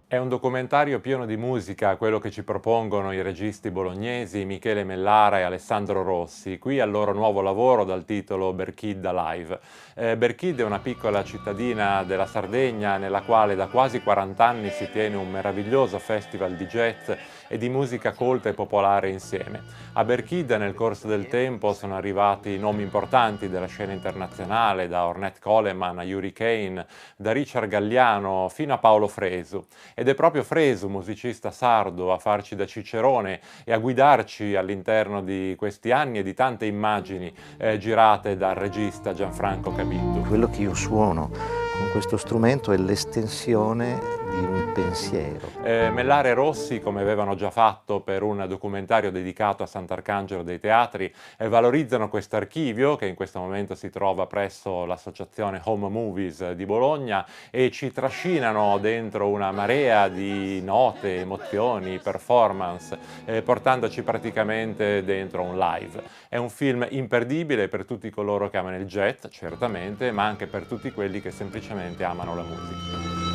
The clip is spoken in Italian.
È un documentario pieno di musica, quello che ci propongono i registi bolognesi Michele Mellara e Alessandro Rossi, qui al loro nuovo lavoro dal titolo Berchidda Live. Berchidda è una piccola cittadina della Sardegna nella quale da quasi 40 anni si tiene un meraviglioso festival di jazz e di musica colta e popolare insieme. A Berchidda nel corso del tempo sono arrivati nomi importanti della scena internazionale, da Ornette Coleman a Yuri Kane, da Richard Galliano fino a Paolo Fresu. Ed è proprio Fresu, musicista sardo, a farci da cicerone e a guidarci all'interno di questi anni e di tante immagini girate dal regista Gianfranco Cabitto. Quello che io suono con questo strumento è l'estensione di un pensiero. Mellare e Rossi, come avevano già fatto per un documentario dedicato a Sant'Arcangelo dei Teatri, valorizzano questo archivio che in questo momento si trova presso l'associazione Home Movies di Bologna e ci trascinano dentro una marea di note, emozioni, performance, portandoci praticamente dentro un live. È un film imperdibile per tutti coloro che amano il jazz, certamente, ma anche per tutti quelli che semplicemente amano la musica.